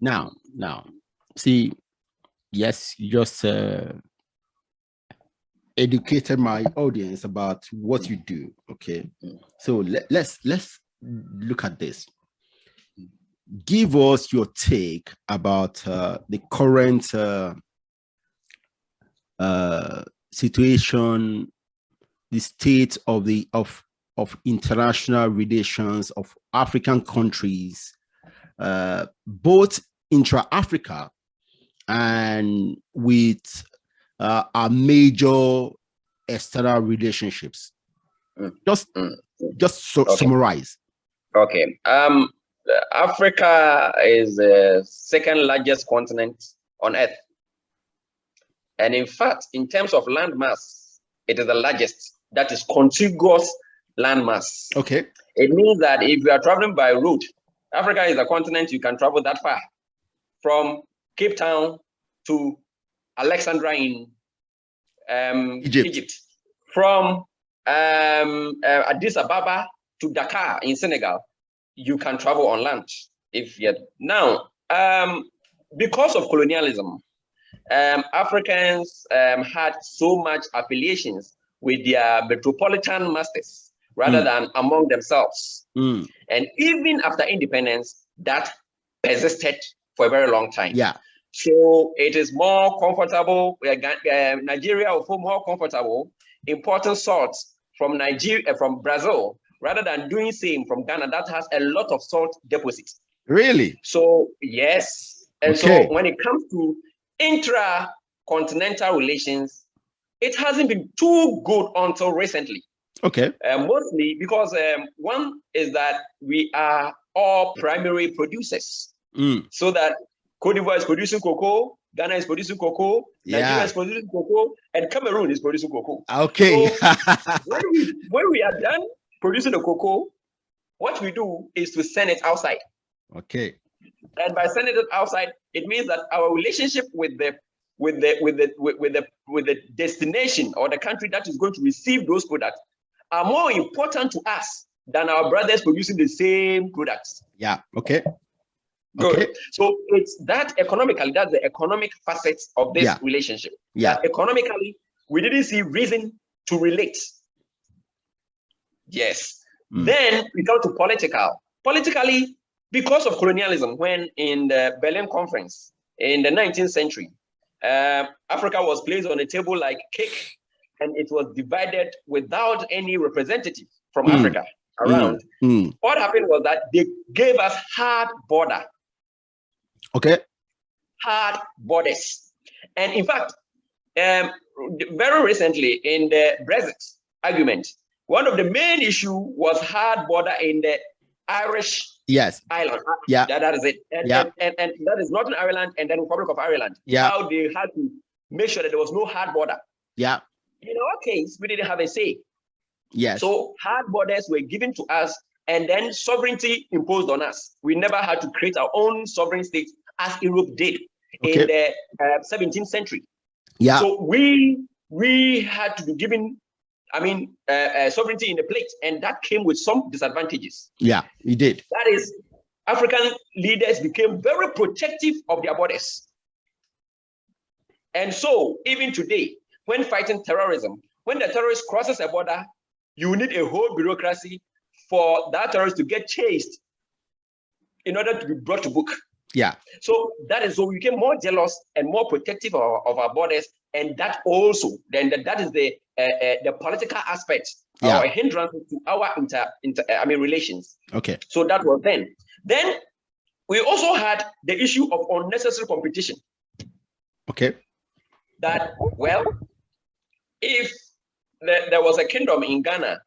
Now, see, yes, you just educated my audience about what you do. Okay, so let's look at this. Give us your take about the current situation, the state of international relations of African countries, both intra-Africa and with our major external relationships. Just Okay. Summarize. Okay. Africa is the second largest continent on Earth. And in fact, in terms of landmass, it is the largest. That is contiguous landmass. Okay. It means that if you are traveling by road, Africa is a continent you can travel that far, from Cape Town to Alexandria in Egypt, from Addis Ababa to Dakar in Senegal. You can travel on land. Now, because of colonialism, Africans had so much affiliations with their metropolitan masters rather than among themselves. And even after independence, that persisted for a very long time. Yeah. So it is more comfortable. Nigeria will feel more comfortable importing salt from Nigeria, from Brazil, rather than doing same from Ghana that has a lot of salt deposits. Really? So yes. And okay. So when it comes to intra-continental relations, it hasn't been too good until recently. Okay. Mostly because one is that we are all primary producers. So that Cote d'Ivoire is producing cocoa, Ghana is producing cocoa, Nigeria is producing cocoa, and Cameroon is producing cocoa. Okay. So when we are done producing the cocoa, what we do is to send it outside. Okay. And by sending it outside, it means that our relationship with the destination or the country that is going to receive those products are more important to us than our brothers producing the same products. Yeah. Okay. Good. Okay. So it's that economically, that's the economic facets of this relationship. Yeah. That economically, we didn't see reason to relate. Yes. Then we go to political. Politically, because of colonialism, when in the Berlin Conference in the 19th century, Africa was placed on a table like cake, and it was divided without any representative from Africa around. What happened was that they gave us hard border. Okay. Hard borders. And in fact, very recently in the Brexit argument, one of the main issues was hard border in the Irish island. Yeah. That is it. And that is Northern Ireland and then Republic of Ireland. Yeah. How they had to make sure that there was no hard border. Yeah. In our case, we didn't have a say. Yes. So hard borders were given to us and then sovereignty imposed on us. We never had to create our own sovereign state as Europe did in the 17th century. Yeah. So we had to be given, sovereignty in the plate, and that came with some disadvantages. Yeah, it did. That is, African leaders became very protective of their borders. And so even today, when fighting terrorism, when the terrorist crosses a border, you need a whole bureaucracy for that terrorist to get chased in order to be brought to book. Yeah. So that is, so we became more jealous and more protective of our borders, and that also that is the political aspect or a hindrance to our relations. Okay. So that was then. Then we also had the issue of unnecessary competition. Okay. That, well, if there was a kingdom in Ghana,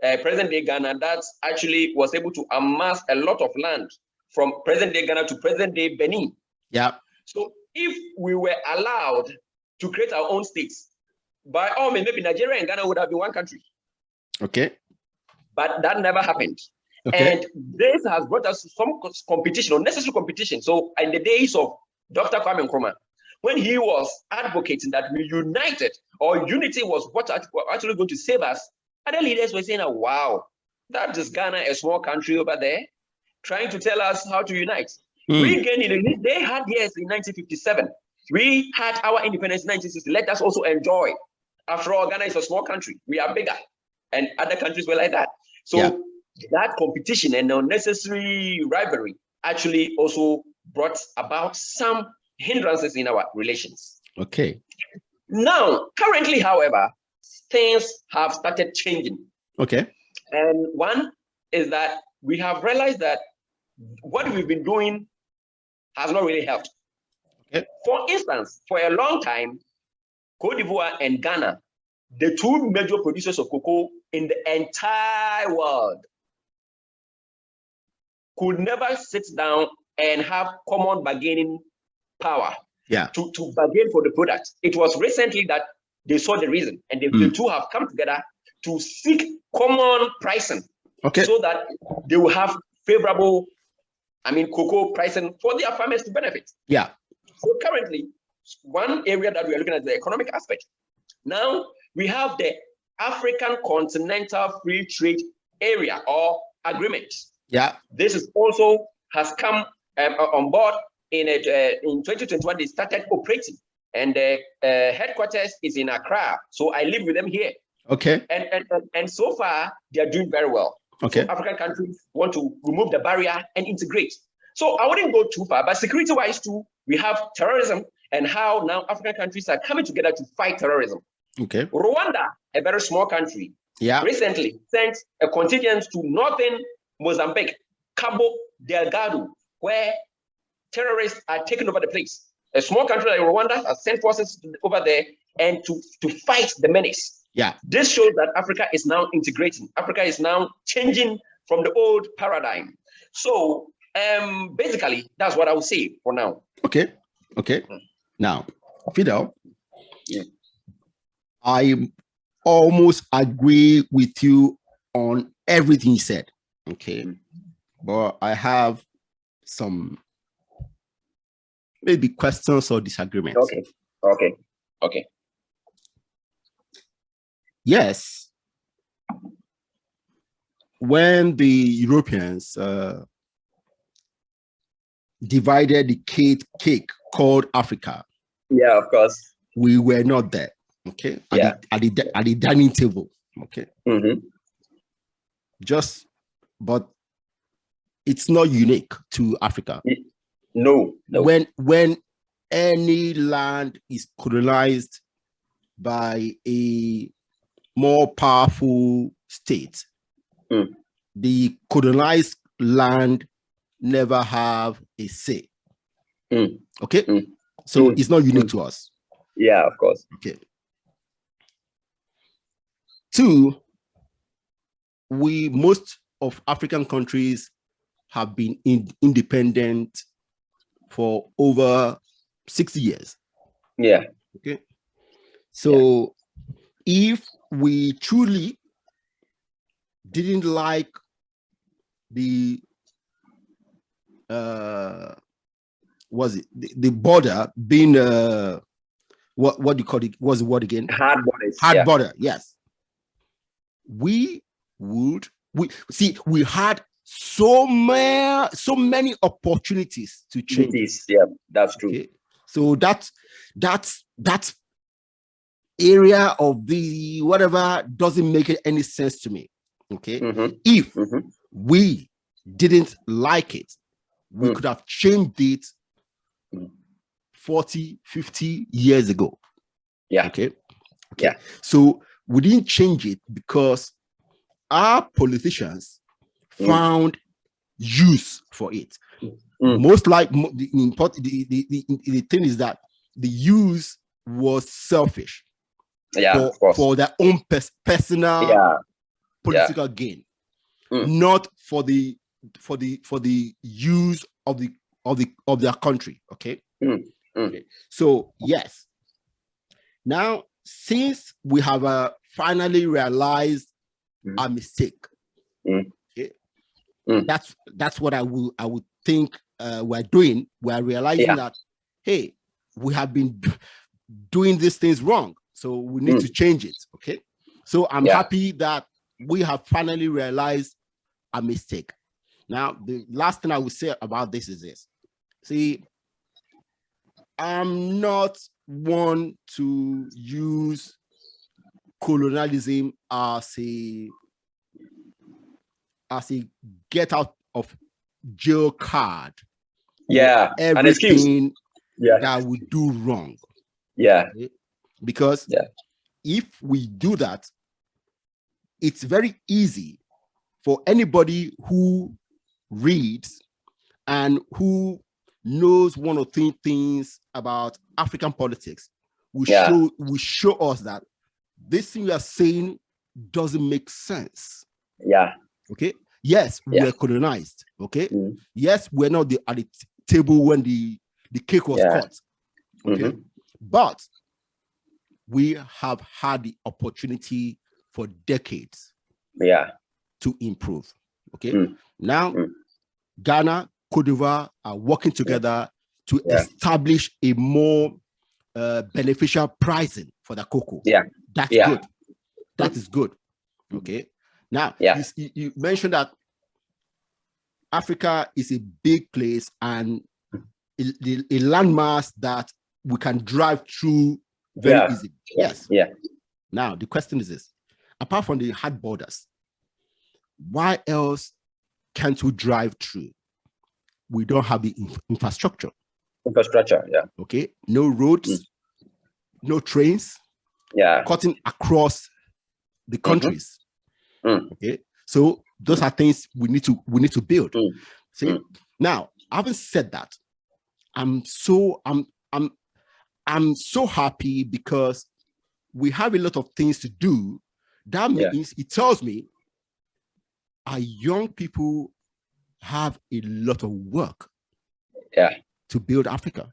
present-day Ghana, that actually was able to amass a lot of land from present-day Ghana to present-day Benin. Yeah. So if we were allowed to create our own states, by all means, maybe Nigeria and Ghana would have been one country. Okay. But that never happened. Okay. And this has brought us some competition, unnecessary competition. So in the days of Dr. Kwame Nkrumah, when he was advocating that we united, or unity was what actually going to save us, other leaders were saying, oh, wow, that is Ghana, a small country over there, trying to tell us how to unite. We gained independence. They had years in 1957. We had our independence in 1960. Let us also enjoy. After all, Ghana is a small country. We are bigger. And other countries were like that. So that competition and unnecessary rivalry actually also brought about some hindrances in our relations. Okay. Now, currently, however, things have started changing. Okay. And one is that we have realized that what we've been doing has not really helped. Okay. For instance, for a long time, Cote d'Ivoire and Ghana, the two major producers of cocoa in the entire world, could never sit down and have common bargaining power to bargain for the product. It was recently that they saw the reason, and the two have come together to seek common pricing, so that they will have favorable, cocoa pricing for their farmers to benefit. Yeah. So currently, one area that we are looking at is the economic aspect. Now we have the African Continental Free Trade Area or Agreement. Yeah. This is also has come on board in 2021. They started operating, and the headquarters is in Accra. So I live with them here. Okay. And so far they are doing very well. Okay. So African countries want to remove the barrier and integrate. So I wouldn't go too far, but security-wise too, we have terrorism and how now African countries are coming together to fight terrorism. Okay. Rwanda, a very small country, recently sent a contingent to northern Mozambique, Cabo Delgado, where terrorists are taking over the place. A small country like Rwanda has sent forces over there and to fight the menace. Yeah. This shows that Africa is now integrating. Africa is now changing from the old paradigm. So basically, that's what I would say for now. Okay. Okay. Now, Fidel, I almost agree with you on everything you said. Okay. But I have some maybe questions or disagreements. Okay. Yes. When the Europeans divided the cake called Africa. Yeah, of course. We were not there. Okay. At the dining table. Okay. But it's not unique to Africa. No. When any land is colonized by a more powerful state, the colonized land never have a say. Okay. So it's not unique to us. Yeah, of course. Okay. Two, most of African countries have been independent for over 60 years. Yeah. Okay. So if we truly didn't like the the border being what do you call it? What's the word again? Hard borders. Hard border, yes. We had so many opportunities to change. Yeah, that's true. Okay? So that's area of the whatever doesn't make any sense to me. Okay. If we didn't like it, we could have changed it 40, 50 years ago. Yeah. Okay. Yeah. So we didn't change it because our politicians found use for it. Most like the thing is that the use was selfish. Yeah, for their own personal political gain, not for the use of their country. Okay. Okay. So yes, now since we have finally realized our mistake, okay, that's what I would think we're doing. We're realizing that hey, we have been doing these things wrong. So we need to change it. Okay. So I'm happy that we have finally realized a mistake. Now, the last thing I would say about this is this. See, I'm not one to use colonialism as a get out of jail card. Yeah, an excuse. Everything Yeah, that we do wrong. yeah, Okay? Because if we do that, it's very easy for anybody who reads and who knows one or two things about African politics will show us that this thing we are saying doesn't make sense. Yeah. Okay. Yes, we were colonized. Okay. Yes, we're not at the table when the cake was cut. Okay. But we have had the opportunity for decades to improve. Okay. Now, Ghana, Cote d'Ivoire are working together to establish a more beneficial pricing for the cocoa. That's good. That is good. Okay. Now, you mentioned that Africa is a big place and a landmass that we can drive through very easily. Yes. Now, the question is this. Apart from the hard borders, why else can't we drive through? We don't have the infrastructure. Okay. No roads, no trains, cutting across the countries. Okay. So those are things we need to build. See, now, having said that, I'm so happy because we have a lot of things to do. That means it tells me our young people have a lot of work to build Africa.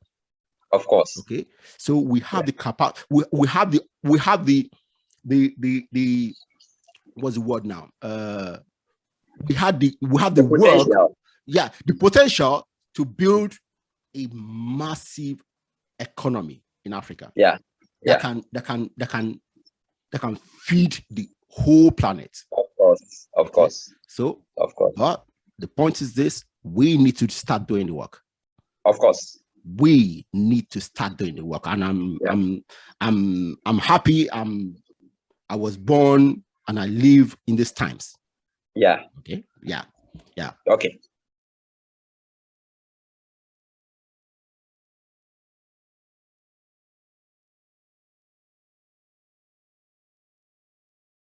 Of course. Okay. So we have the capacity, we have the what's the word now? We have the work, the potential to build a massive economy in Africa. That can feed the whole planet. Of course. So, but the point is this: we need to start doing the work. Of course. We need to start doing the work, and I'm happy. I was born and I live in these times. Okay.